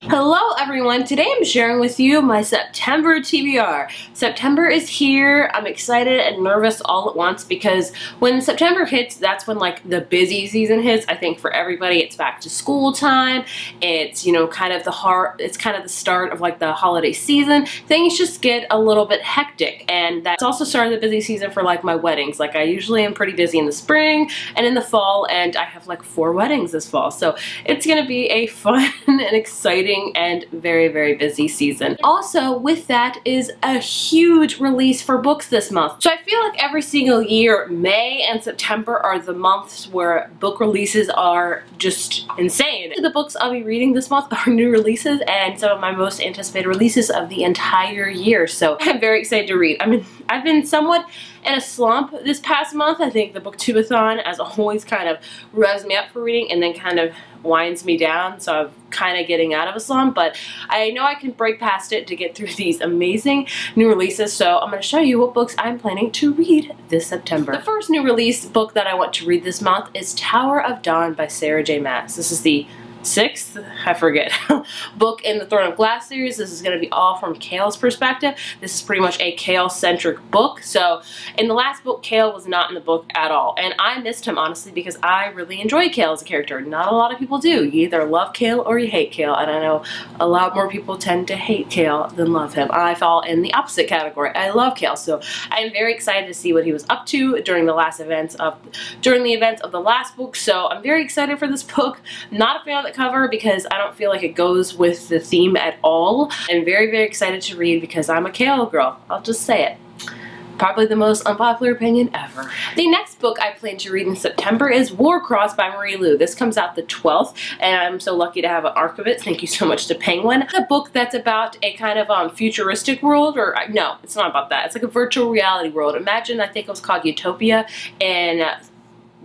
Hello everyone, today I'm sharing with you my September TBR. September is here. I'm excited and nervous all at once because when September hits, that's when like the busy season hits. I think for everybody it's back to school time. It's, you know, kind of the start of like the holiday season. Things just get a little bit hectic, and that's also started the busy season for like my weddings. Like I usually am pretty busy in the spring and in the fall, and I have like 4 weddings this fall. So it's gonna be a fun and exciting and very, very busy season. Also, with that is a huge release for books this month. So I feel like every single year, May and September are the months where book releases are just insane. The books I'll be reading this month are new releases and some of my most anticipated releases of the entire year. So I'm very excited to read. I've been somewhat in a slump this past month. I think the Booktubeathon, as always, kind of revs me up for reading and then kind of winds me down, so I'm kind of getting out of a slump, but I know I can break past it to get through these amazing new releases. So I'm going to show you what books I'm planning to read this September. The first new release book that I want to read this month is Tower of Dawn by Sarah J. Maas. This is the 6th, I forget, book in the Throne of Glass series. This is going to be all from Kale's perspective. This is pretty much a Kale-centric book. So in the last book, Kale was not in the book at all, and I missed him honestly because I really enjoy Kale as a character. Not a lot of people do. You either love Kale or you hate Kale, and I know a lot more people tend to hate Kale than love him. I fall in the opposite category. I love Kale, so I'm very excited to see what he was up to during the events of the last book. So I'm very excited for this book. Not a fan of the cover because I don't feel like it goes with the theme at all. I'm very, very excited to read because I'm a Kale girl. I'll just say it. Probably the most unpopular opinion ever. The next book I plan to read in September is Warcross by Marie Lu. This comes out the 12th, and I'm so lucky to have an arc of it. Thank you so much to Penguin. It's a book that's about a kind of futuristic world, or no, it's not about that. It's like a virtual reality world. Imagine, I think it was called Utopia, and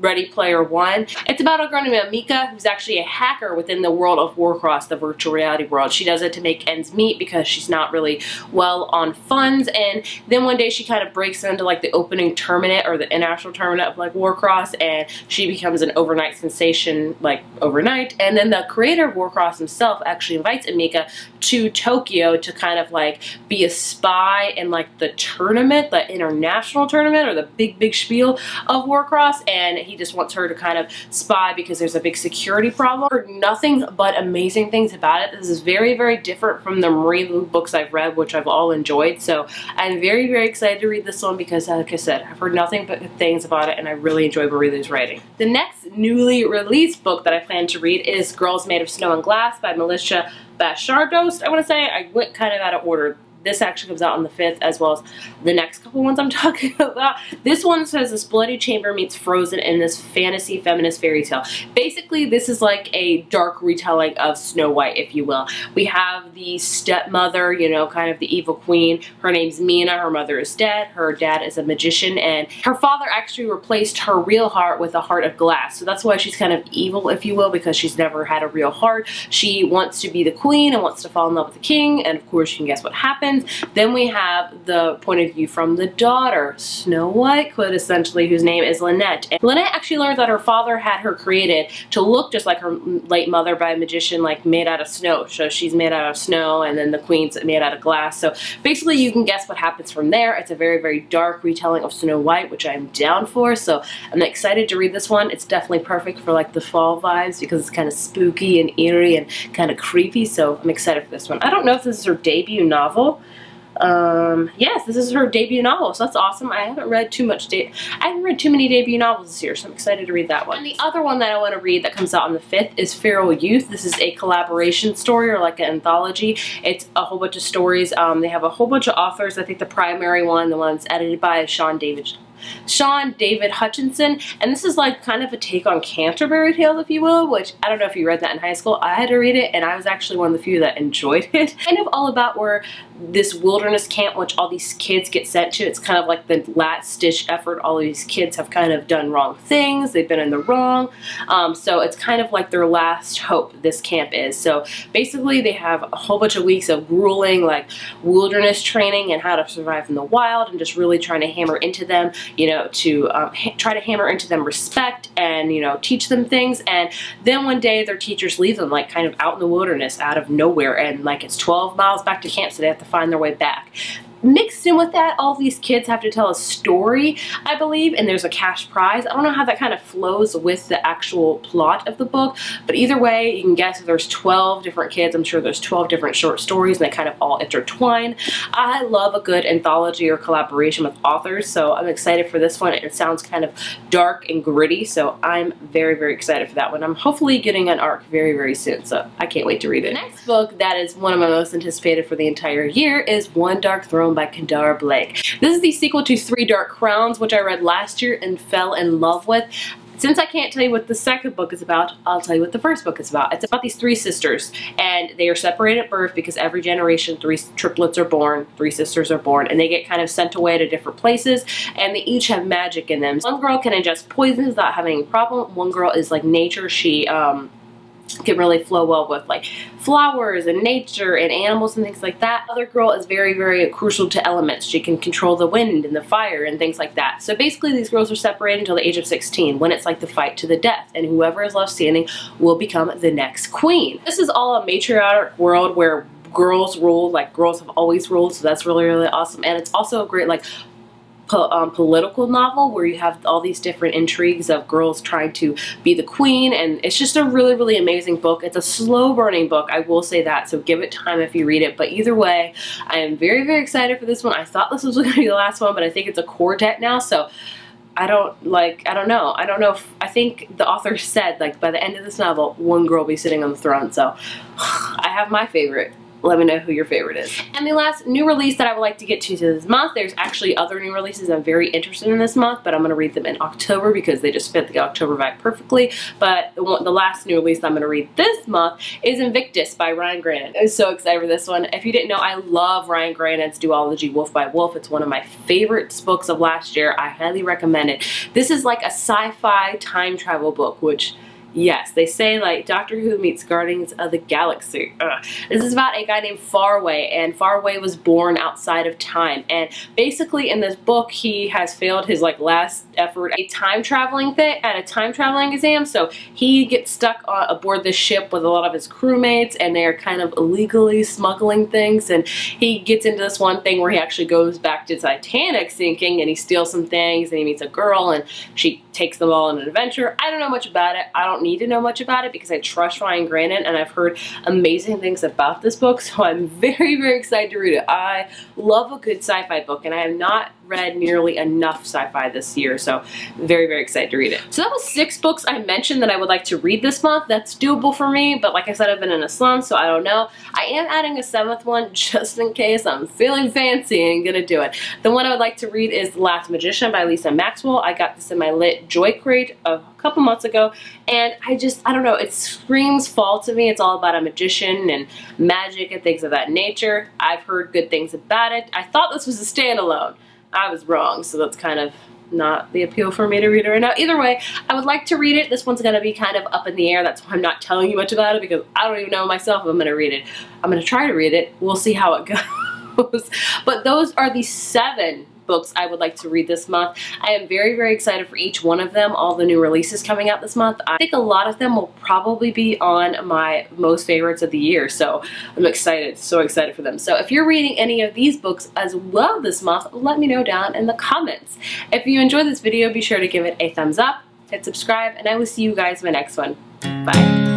Ready Player One. It's about a girl named Mika who's actually a hacker within the world of Warcross, the virtual reality world. She does it to make ends meet because she's not really well on funds, and then one day she kind of breaks into like the opening tournament or the international tournament of like Warcross, and she becomes an overnight sensation like overnight. And then the creator of Warcross himself actually invites Amika to Tokyo to kind of like be a spy in like the tournament, the international tournament, or the big spiel of Warcross, and he just wants her to kind of spy because there's a big security problem. I've heard nothing but amazing things about it. This is very, very different from the Marie Lu books I've read, which I've all enjoyed. So I'm very, very excited to read this one because, like I said, I've heard nothing but good things about it, and I really enjoy Marie Lu's writing. The next newly released book that I plan to read is Girls Made of Snow and Glass by Melissa Bashardost. I want to say I went kind of out of order. This actually comes out on the 5th, as well as the next couple ones I'm talking about. This one says this bloody chamber meets Frozen in this fantasy feminist fairy tale. Basically, this is like a dark retelling of Snow White, if you will. We have the stepmother, you know, kind of the evil queen. Her name's Mina. Her mother is dead. Her dad is a magician, and her father actually replaced her real heart with a heart of glass. So that's why she's kind of evil, if you will, because she's never had a real heart. She wants to be the queen and wants to fall in love with the king, and of course you can guess what happens. Then we have the point of view from the daughter, Snow White, quintessentially, whose name is Lynette. And Lynette actually learns that her father had her created to look just like her late mother by a magician, like made out of snow. So she's made out of snow, and then the queen's made out of glass. So basically you can guess what happens from there. It's a very, very dark retelling of Snow White, which I'm down for. So I'm excited to read this one. It's definitely perfect for like the fall vibes because it's kind of spooky and eerie and kind of creepy. So I'm excited for this one. I don't know if this is her debut novel. Yes, this is her debut novel, so that's awesome. I haven't read too many debut novels this year, so I'm excited to read that one. And the other one that I want to read that comes out on the 5th is Feral Youth. This is a collaboration story, or like an anthology. It's a whole bunch of stories. They have a whole bunch of authors. I think the primary one, the one that's edited by, is Sean David Hutchinson, and this is like kind of a take on Canterbury Tales, if you will, which I don't know if you read that in high school. I had to read it, and I was actually one of the few that enjoyed it. Kind of all about where this wilderness camp which all these kids get sent to. It's kind of like the last ditch effort. All these kids have kind of done wrong things. They've been in the wrong. So it's kind of like their last hope, this camp is. So basically they have a whole bunch of weeks of grueling like wilderness training and how to survive in the wild, and just really trying to hammer into them you know, to try to hammer into them respect and, you know, teach them things. And then one day their teachers leave them like kind of out in the wilderness, out of nowhere, and like it's 12 miles back to camp, so they have to find their way back. Mixed in with that, all these kids have to tell a story, I believe, and there's a cash prize. I don't know how that kind of flows with the actual plot of the book, but either way, you can guess if there's 12 different kids, I'm sure there's 12 different short stories, and they kind of all intertwine. I love a good anthology or collaboration with authors, so I'm excited for this one. It sounds kind of dark and gritty, so I'm very, very excited for that one. I'm hopefully getting an arc very, very soon, so I can't wait to read it. The next book that is one of my most anticipated for the entire year is One Dark Throne by Kendare Blake. This is the sequel to Three Dark Crowns, which I read last year and fell in love with. Since I can't tell you what the second book is about, I'll tell you what the first book is about. It's about these three sisters, and they are separated at birth because every generation, three triplets are born, three sisters are born, and they get kind of sent away to different places, and they each have magic in them. One girl can ingest poisons without having any problem. One girl is like nature. She can really flow well with like flowers and nature and animals and things like that. Other girl is very, very crucial to elements. She can control the wind and the fire and things like that. So basically these girls are separated until the age of 16, when it's like the fight to the death, and whoever is left standing will become the next queen. This is all a matriarch world where girls rule, like girls have always ruled, so that's really, really awesome. And it's also a great like political novel where you have all these different intrigues of girls trying to be the queen, and it's just a really, really amazing book. It's a slow burning book, I will say that, so give it time if you read it. But either way, I am very, very excited for this one. I thought this was going to be the last one, but I think it's a quartet now, so I don't know if, I think the author said like by the end of this novel, one girl will be sitting on the throne, so I have my favorite. Let me know who your favorite is. And the last new release that I would like to get to this month, there's actually other new releases I'm very interested in this month, but I'm going to read them in October because they just fit the October vibe perfectly. But the last new release I'm going to read this month is Invictus by Ryan Grannon. I'm so excited for this one. If you didn't know, I love Ryan Grannon's duology Wolf by Wolf. It's one of my favorite books of last year. I highly recommend it. This is like a sci-fi time travel book, which, yes, they say like Doctor Who meets Guardians of the Galaxy. This is about a guy named Faraway, and Faraway was born outside of time, and basically in this book he has failed his like last effort at a time traveling exam, so he gets stuck aboard this ship with a lot of his crewmates, and they are kind of illegally smuggling things, and he gets into this one thing where he actually goes back to Titanic sinking, and he steals some things, and he meets a girl, and she takes them all on an adventure. I don't know much about it. I don't need to know much about it because I trust Ryan Grannon, and I've heard amazing things about this book, so I'm very, very excited to read it. I love a good sci-fi book, and I have not read nearly enough sci-fi this year, so very, very excited to read it. So that was 6 books I mentioned that I would like to read this month. That's doable for me, but like I said, I've been in a slump, so I don't know. I am adding a 7th one just in case I'm feeling fancy and gonna do it. The one I would like to read is The Last Magician by Lisa Maxwell. I got this in my lit Joy crate a couple months ago, and I don't know, it screams fall to me. It's all about a magician and magic and things of that nature. I've heard good things about it. I thought this was a standalone. I was wrong, so that's kind of not the appeal for me to read it right now. Either way, I would like to read it. This one's going to be kind of up in the air. That's why I'm not telling you much about it, because I don't even know myself if I'm going to read it. I'm going to try to read it. We'll see how it goes. But those are the 7 books I would like to read this month. I am very, very excited for each one of them, all the new releases coming out this month. I think a lot of them will probably be on my most favorites of the year, so I'm excited, so excited for them. So if you're reading any of these books as well this month, let me know down in the comments. If you enjoyed this video, be sure to give it a thumbs up, hit subscribe, and I will see you guys in my next one. Bye.